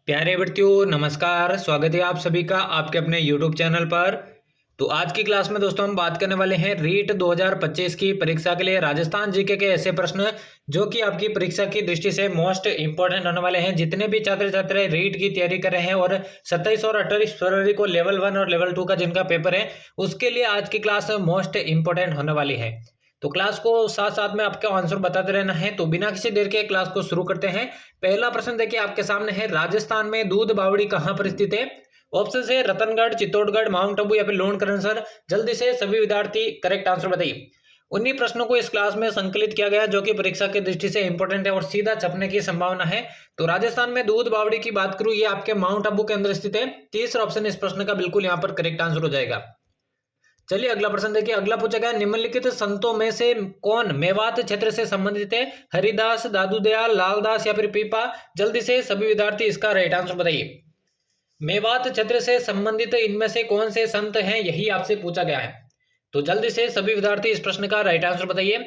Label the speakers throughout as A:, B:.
A: प्यारे विद्यार्थियों नमस्कार। स्वागत है आप सभी का आपके अपने YouTube चैनल पर। तो आज की क्लास में दोस्तों हम बात करने वाले हैं रीट 2025 की परीक्षा के लिए राजस्थान जीके के ऐसे प्रश्न जो कि आपकी परीक्षा की दृष्टि से मोस्ट इंपॉर्टेंट होने वाले हैं। जितने भी छात्र छात्राएं रीट की तैयारी कर रहे हैं और 27 और 28 फरवरी को लेवल 1 और लेवल 2 का जिनका पेपर है उसके लिए आज की क्लास मोस्ट इंपॉर्टेंट होने वाली है। तो क्लास को साथ साथ में आपका आंसर बताते रहना है। तो बिना किसी देर के क्लास को शुरू करते हैं। पहला प्रश्न देखिए आपके सामने है, राजस्थान में दूध बावड़ी कहां पर स्थित है? ऑप्शन है रतनगढ़, चित्तौड़गढ़, माउंट आबू या फिर लोणकरण। सर जल्दी से सभी विद्यार्थी करेक्ट आंसर बताइए। 19 प्रश्नों को इस क्लास में संकलित किया गया जो कि परीक्षा की दृष्टि से इंपॉर्टेंट है और सीधा छपने की संभावना है। तो राजस्थान में दूध बावड़ी की बात करूं, ये आपके माउंट आबू के अंदर स्थित है। तीसरा ऑप्शन इस प्रश्न का बिल्कुल यहाँ पर करेक्ट आंसर हो जाएगा। चलिए अगला प्रश्न देखिए। अगला पूछा गया, निम्नलिखित संतों में से कौन मेवात क्षेत्र से संबंधित है? हरिदास, दादू दयाल, लालदास या फिर पीपा? जल्दी से सभी विद्यार्थी इसका राइट आंसर बताइए। मेवात क्षेत्र से संबंधित इनमें से कौन से संत हैं, यही आपसे पूछा गया है। तो जल्दी से सभी विद्यार्थी इस प्रश्न का राइट आंसर बताइए।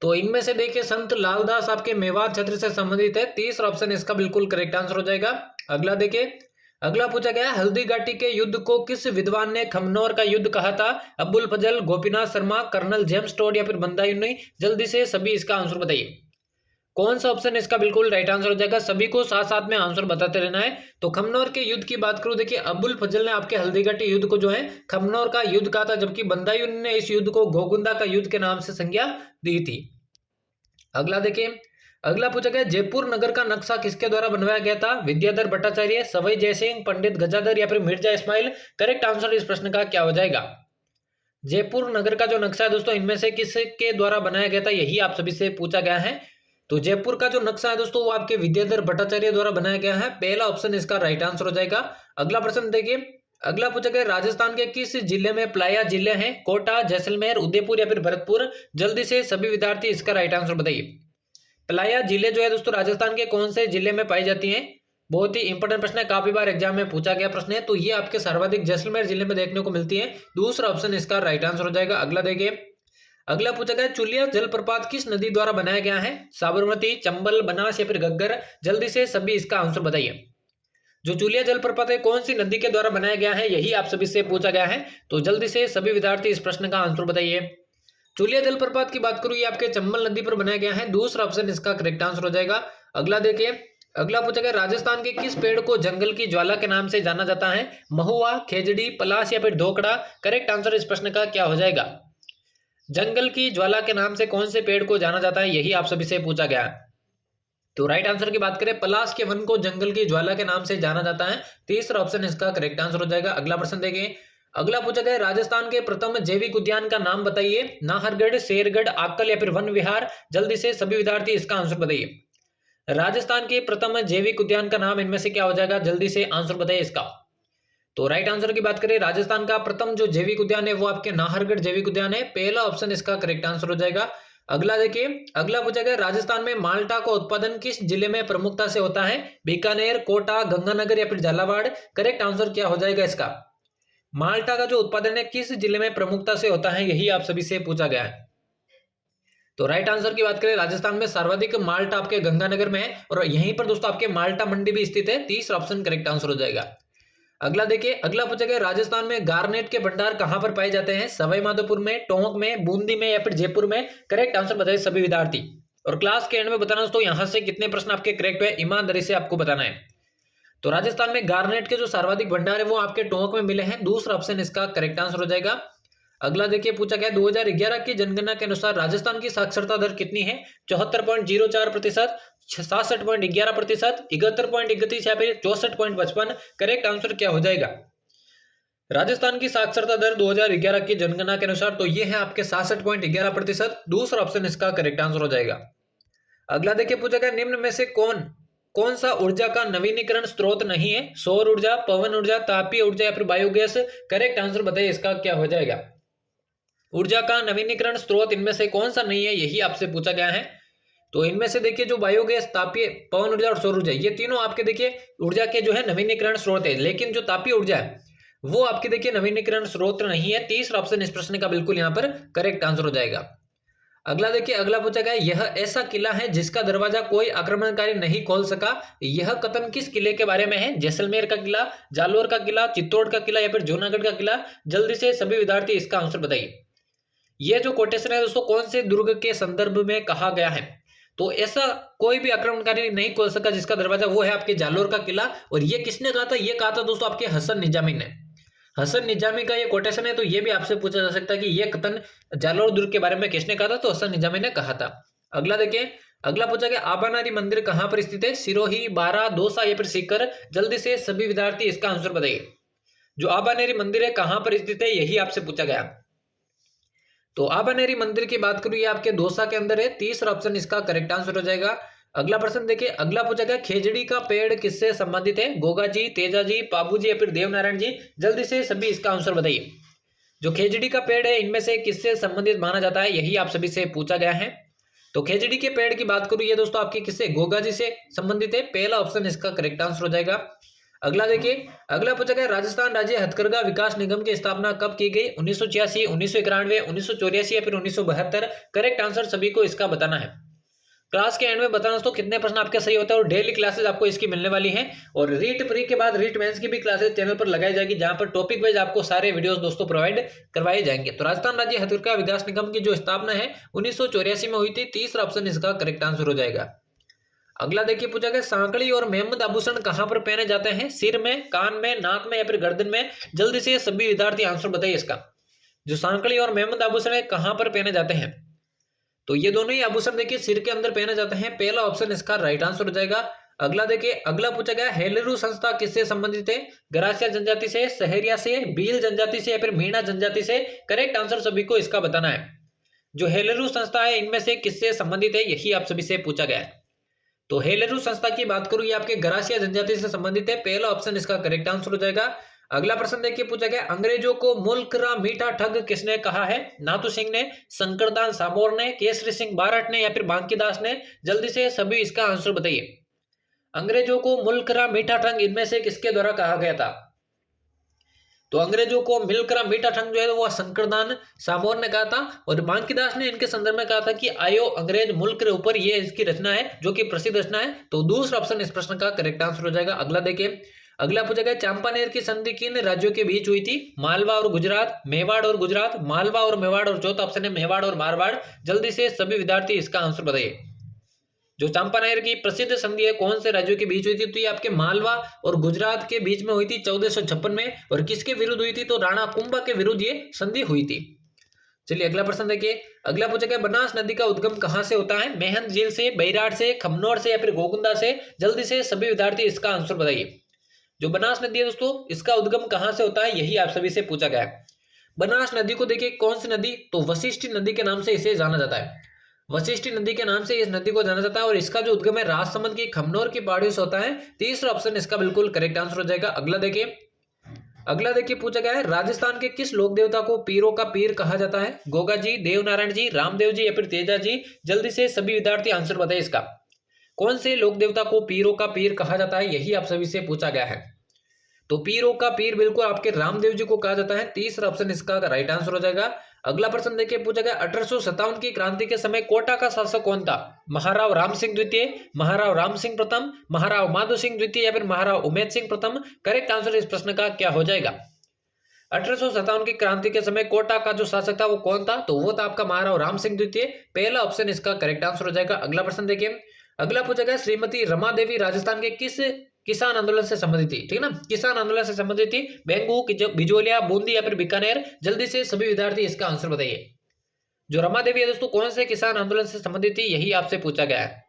A: तो इनमें से देखिए संत लालदास आपके मेवात क्षेत्र से संबंधित है। तीसरा ऑप्शन इसका बिल्कुल करेक्ट आंसर हो जाएगा। अगला देखिए। अगला पूछा गया, हल्दी घाटी के युद्ध को किस विद्वान ने खमनोर का युद्ध कहा था? Abul Fazal, Gopinath Sharma, colonel James Tod या फिर बंदायुनी? जल्दी से सभी इसका आंसर बताइए। कौन सा ऑप्शन इसका बिल्कुल राइट आंसर हो जाएगा? सभी को साथ साथ में आंसर बताते रहना है। तो खमनोर के युद्ध की बात करूं, देखिए अब्बुल फजल ने आपके हल्दी घाटी युद्ध को जो है खमनोर का युद्ध कहा था, जबकि बंदायुनी ने इस युद्ध को गोगुंदा का युद्ध के नाम से संज्ञा दी थी। अगला देखिए। अगला पूछा गया, जयपुर नगर का नक्शा किसके द्वारा बनवाया गया था? विद्याधर भट्टाचार्य, सवाई जयसिंह, पंडित गजाधर या फिर मिर्जा इस्माइल? करेक्ट आंसर इस प्रश्न का क्या हो जाएगा? जयपुर नगर का जो नक्शा है दोस्तों इनमें से किसके द्वारा बनाया गया था, यही आप सभी से पूछा गया है। तो जयपुर का जो नक्शा है दोस्तों वो आपके विद्याधर भट्टाचार्य द्वारा बनाया गया है। पहला ऑप्शन इसका राइट आंसर हो जाएगा। अगला प्रश्न देखिए। अगला पूछा गया, राजस्थान के किस जिले में प्लाया जिले हैं? कोटा, जैसलमेर, उदयपुर या फिर भरतपुर? जल्दी से सभी विद्यार्थी इसका राइट आंसर बताइए। प्लाया जिले जो है दोस्तों राजस्थान के कौन से जिले में पाई जाती हैं? बहुत ही इंपॉर्टेंट प्रश्न है, काफी बार एग्जाम में पूछा गया प्रश्न है। तो ये आपके सर्वाधिक जैसलमेर जिले में देखने को मिलती है। दूसरा ऑप्शन इसका राइट आंसर हो जाएगा। अगला देखिए। अगला पूछा गया, चुलिया जलप्रपात किस नदी द्वारा बनाया गया है? साबरमती, चंबल, बनास या फिर घग्गर? जल्दी से सभी इसका आंसर बताइए। जो चुलिया जलप्रपात है कौन सी नदी के द्वारा बनाया गया है, यही आप सभी से पूछा गया है। तो जल्दी से सभी विद्यार्थी इस प्रश्न का आंसर बताइए। चुलिया जलप्रपात की बात करूं, ये आपके चंबल नदी पर बनाया गया है। दूसरा ऑप्शन इसका करेक्ट आंसर हो जाएगा। अगला देखिए। अगला पूछा गया, राजस्थान के किस पेड़ को जंगल की ज्वाला के नाम से जाना जाता है? महुआ, खेजड़ी, पलाश या फिर धोकड़ा? करेक्ट आंसर इस प्रश्न का क्या हो जाएगा? जंगल की ज्वाला के नाम से कौन से पेड़ को जाना जाता है, यही आप सभी से पूछा गया है। तो राइट आंसर की बात करें, पलाश के वन को जंगल की ज्वाला के नाम से जाना जाता है। तीसरा ऑप्शन इसका करेक्ट आंसर हो जाएगा। अगला प्रश्न देखिए। अगला पूछा गया, राजस्थान के प्रथम जैविक उद्यान का नाम बताइए। नाहरगढ़, शेरगढ़, आक्कल या फिर वन विहार? जल्दी से सभी विद्यार्थी इसका आंसर बताइए। राजस्थान के प्रथम जैविक उद्यान का नाम इनमें से क्या हो जाएगा? जल्दी से आंसर बताइए इसका। तो राइट आंसर की बात करें, राजस्थान का प्रथम जो जैविक उद्यान है वो आपके नाहरगढ़ जैविक उद्यान है। पहला ऑप्शन इसका करेक्ट आंसर हो जाएगा। अगला देखिए। अगला पूछा गया, राजस्थान में माल्टा का उत्पादन किस जिले में प्रमुखता से होता है? बीकानेर, कोटा, गंगानगर या फिर झालावाड़? करेक्ट आंसर क्या हो जाएगा इसका? माल्टा का जो उत्पादन है किस जिले में प्रमुखता से होता है, यही आप सभी से पूछा गया है। तो राइट आंसर की बात करें, राजस्थान में सर्वाधिक माल्टा आपके गंगानगर में है और यहीं पर दोस्तों आपके माल्टा मंडी भी स्थित है। तीसरा ऑप्शन करेक्ट आंसर हो जाएगा। अगला देखिए। अगला पूछा गया, राजस्थान में गार्नेट के भंडार कहां पर पाए जाते हैं? सवाई माधोपुर में, टोंक में, बूंदी में या फिर जयपुर में? करेक्ट आंसर बताइए सभी विद्यार्थी। और क्लास के एंड में बताना दोस्तों यहां से कितने प्रश्न आपके करेक्ट हुए, ईमानदारी से आपको बताना है। तो राजस्थान में गार्नेट के जो सर्वाधिक भंडार है वो आपके टोंक में मिले हैं। दूसरा ऑप्शन इसका करेक्ट आंसर हो जाएगा। अगला देखिए। पूछा गया, 2011 की जनगणना के अनुसार राजस्थान की साक्षरता दर कितनी है? 74.04%, 66.11%, 71.31 या फिर 64.55? करेक्ट आंसर क्या हो जाएगा? राजस्थान की साक्षरता दर 2011 की जनगणना के अनुसार तो ये है आपके 66.11%। दूसरा ऑप्शन इसका करेक्ट आंसर हो जाएगा। अगला देखिए। पूछा गया, निम्न में से कौन सा ऊर्जा का नवीनीकरण स्रोत नहीं है? सौर ऊर्जा, पवन ऊर्जा, तापीय ऊर्जा या फिर बायोगैस? करेक्ट आंसर बताइए इसका क्या हो जाएगा? ऊर्जा का नवीनीकरण स्रोत इनमें से कौन सा नहीं है, यही आपसे पूछा गया है। तो इनमें से देखिए जो बायोगैस, तापीय, पवन ऊर्जा और सौर ऊर्जा, ये तीनों आपके देखिए ऊर्जा के जो है नवीनीकरण स्रोत है। लेकिन जो तापीय ऊर्जा है वो आपके देखिए नवीनीकरण स्रोत नहीं है। तीसरा ऑप्शन इस प्रश्न का बिल्कुल यहाँ पर करेक्ट आंसर हो जाएगा। अगला देखिए, अगला पूछा गया यह ऐसा किला है जिसका दरवाजा कोई आक्रमणकारी नहीं खोल सका, यह कथन किस किले के बारे में है? जैसलमेर का किला, जालोर का किला, चित्तौड़ का किला या फिर जूनागढ़ का किला? जल्दी से सभी विद्यार्थी इसका आंसर बताइए। यह जो कोटेशन है दोस्तों कौन से दुर्ग के संदर्भ में कहा गया है? तो ऐसा कोई भी आक्रमणकारी नहीं खोल सका जिसका दरवाजा, वो है आपके जालोर का किला। और ये किसने कहा था? ये कहा था दोस्तों आपके हसन निजामी ने। हसन निजामी का ये कोटेशन है, तो ये भी आपसे पूछा जा सकता है कि ये कथन जालोर दुर्ग के बारे में किसने कहा था? तो हसन निजामी ने कहा था। अगला देखिए, अगला पूछा गया आबानारी मंदिर कहां पर स्थित है? सिरोही, बारा, दौसा या फिर सीकर? जल्दी से सभी विद्यार्थी इसका आंसर बताइए। जो आबानेरी मंदिर है कहां पर स्थित है, यही आपसे पूछा गया। तो आबानेरी मंदिर की बात करूं, ये आपके दौसा के अंदर है। तीसरा ऑप्शन इसका करेक्ट आंसर हो जाएगा। अगला प्रश्न देखिए, अगला पूछा गया खेजड़ी का पेड़ किससे संबंधित है? गोगा जी, तेजा जी, पाबू जी या फिर देवनारायण जी? जल्दी से सभी इसका आंसर बताइए। जो खेजड़ी का पेड़ है इनमें से किससे संबंधित माना जाता है, यही आप सभी से पूछा गया है। तो खेजड़ी के पेड़ की बात करूं, ये दोस्तों आपकी किससे? गोगा जी से संबंधित है। पहला ऑप्शन इसका करेक्ट आंसर हो जाएगा। अगला देखिए, अगला पूछा गया राजस्थान राज्य हथकरघा विकास निगम की स्थापना कब की गई? 1986, 1991, 1984 या फिर 1972? करेक्ट आंसर सभी को इसका बताना है। क्लास के एंड में बताना दोस्तों कितने प्रश्न आपके सही होता है। और डेली क्लासेस आपको इसकी मिलने वाली हैं। और रीट प्री के बाद रीट मेंस की भी क्लासेस चैनल पर लगाई जाएगी, जहां पर टॉपिक वाइज आपको सारे वीडियोस दोस्तों प्रोवाइड करवाए जाएंगे। तो राजस्थान राज्य हथकरघा विकास निगम की जो स्थापना है 1984 में हुई थी। तीसरा ऑप्शन इसका करेक्ट आंसर हो जाएगा। अगला देखिए, पूछा गया सांकड़ी और मेहमद आभूषण कहां पर पहने जाते हैं? सिर में, कान में, नाक में या फिर गर्दन में? जल्दी से सभी विद्यार्थी आंसर बताइए इसका। जो सांकड़ी और मेहमद आभूषण है कहां पर पहने जाते हैं? तो ये दोनों ही आभूषण देखिए सिर के अंदर पहने जाते हैं। पहला ऑप्शन इसका राइट आंसर हो जाएगा। अगला देखिए, अगला पूछा गया हेलेरू संस्था किससे संबंधित है? गरासिया जनजाति से, सहरिया से, भील जनजाति से या फिर मीणा जनजाति से? करेक्ट आंसर सभी को इसका बताना है। जो हेलेरू संस्था है इनमें से किससे संबंधित है, यही आप सभी से पूछा गया है। तो हेलेरू संस्था की बात करूं, ये आपके गरासिया जनजाति से संबंधित है। पहला ऑप्शन इसका करेक्ट आंसर हो जाएगा। अगला प्रश्न देखिए, पूछा गया अंग्रेजों को मुल्क का मीठा ठग किसने कहा है? नाथू सिंह ने, शंकरदास सामोर ने, केसरी सिंह बारट ने या फिर बांकीदास ने? जल्दी से सभी इसका आंसर बताइए। अंग्रेजों को मुल्क का मीठा ठग इनमें से किसके द्वारा कहा गया था? तो अंग्रेजों को मिलकर मीठा ठग जो है वो शंकरदास सामोर ने कहा था। और बांकीदास ने इनके संदर्भ में कहा था कि आयो अंग्रेज मुल्क के ऊपर, ये इसकी रचना है जो कि प्रसिद्ध रचना है। तो दूसरा ऑप्शन इस प्रश्न का करेक्ट आंसर हो जाएगा। अगला देखिए, अगला पूछा गया चंपानेर की संधि किन राज्यों के बीच हुई थी? मालवा और गुजरात, मेवाड़ और गुजरात, मालवा और मेवाड़? और चौथा ऑप्शन है मेवाड़ और मारवाड़। जल्दी से सभी विद्यार्थी इसका आंसर बताइए। जो चंपानेर की प्रसिद्ध संधि है कौन से राज्यों के बीच हुई थी? तो ये आपके मालवा और गुजरात के बीच में हुई थी 1456 में। और किसके विरुद्ध हुई थी? तो राणा कुंभा के विरुद्ध ये संधि हुई थी। चलिए अगला प्रश्न देखिए, अगला पूछा गया बनास नदी का उद्गम कहां से होता है? मेहंद झील से, बैराट से, खमनौर से या फिर गोकुंदा से? जल्दी से सभी विद्यार्थी इसका आंसर बताइए। जो बनास नदी है दोस्तों इसका उद्गम कहां से होता है, यही आप सभी से पूछा गया है। बनास नदी को देखिए कौन सी नदी? तो वशिष्ठी नदी के नाम से इसे जाना जाता है। वशिष्ठी नदी के नाम से इस नदी को जाना जाता है। और इसका जो उद्गम है राजसमंद की खमनौर की पहाड़ियों से होता है। तीसरा ऑप्शन इसका बिल्कुल करेक्ट आंसर हो जाएगा। अगला देखिए पूछा गया है राजस्थान के किस लोक देवता को पीरों का पीर कहा जाता है? गोगा जी, देवनारायण जी, रामदेव जी या फिर तेजा जी? जल्दी से सभी विद्यार्थी आंसर बताएं इसका। कौन से लोक देवता को पीरों का पीर कहा जाता है, यही आप सभी से पूछा गया है। तो पीरों का पीर बिल्कुल आपके रामदेव जी को कहा जाता है। तीसरा ऑप्शन इसका राइट आंसर हो जाएगा। अगला प्रश्न देखिए, पूछा गया 1857 की क्रांति के समय कोटा का शासक कौन था? महाराव राम सिंह द्वितीय, महाराव राम सिंह प्रथम, महाराव माधो सिंह द्वितीय या फिर महाराव उमेद सिंह प्रथम? करेक्ट आंसर इस प्रश्न का क्या हो जाएगा? 1857 की क्रांति के समय कोटा का जो शासक था वो कौन था? तो वो था आपका महाराव राम सिंह द्वितीय। पहला ऑप्शन इसका करेक्ट आंसर हो जाएगा। अगला प्रश्न देखिए, अगला पूछा गया श्रीमती रमा देवी राजस्थान के किस किसान आंदोलन से संबंधित थी? ठीक है ना, किसान आंदोलन से संबंधित थी। बेंगू, बिजोलिया, बूंदी या फिर बीकानेर? जल्दी से सभी विद्यार्थी इसका आंसर बताइए। जो रमा देवी है दोस्तों कौन से किसान आंदोलन से संबंधित थी, यही आपसे पूछा गया है।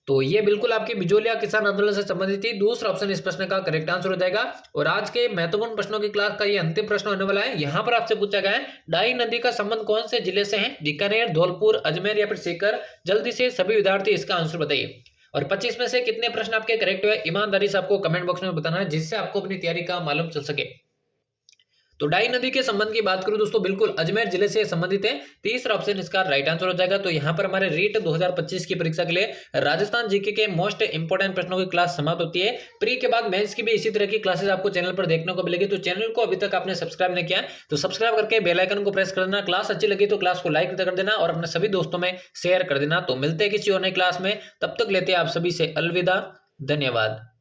A: तो ये बिल्कुल आपकी बिजोलिया किसान आंदोलन से संबंधित थी। दूसरा ऑप्शन इस प्रश्न का करेक्ट आंसर हो जाएगा। और आज के महत्वपूर्ण प्रश्नों की क्लास का ये अंतिम प्रश्न होने वाला है। यहाँ पर आपसे पूछा गया है डाई नदी का संबंध कौन से जिले से है? बीकानेर, धौलपुर, अजमेर या फिर सीकर? जल्दी से सभी विद्यार्थी इसका आंसर बताइए। और 25 में से कितने प्रश्न आपके करेक्ट हुए ईमानदारी से आपको कमेंट बॉक्स में बताना है, जिससे आपको अपनी तैयारी का मालूम चल सके। तो डाई नदी के संबंध की बात करूं दोस्तों, बिल्कुल अजमेर जिले से संबंधित है। तीसरा ऑप्शन इसका राइट आंसर हो जाएगा। तो यहाँ पर हमारे रीट 2025 की परीक्षा के लिए राजस्थान जीके के मोस्ट इंपोर्टेंट प्रश्नों की क्लास समाप्त होती है। प्री के बाद मेंस की भी इसी तरह की क्लासेस आपको चैनल पर देखने को मिलेगी। तो चैनल को अभी तक आपने सब्सक्राइब नहीं किया तो सब्सक्राइब करके बेल आइकन को प्रेस कर देना। क्लास अच्छी लगी तो क्लास को लाइक कर देना और अपने सभी दोस्तों में शेयर कर देना। तो मिलते हैं किसी और नई क्लास में, तब तक लेते हैं आप सभी से अलविदा। धन्यवाद।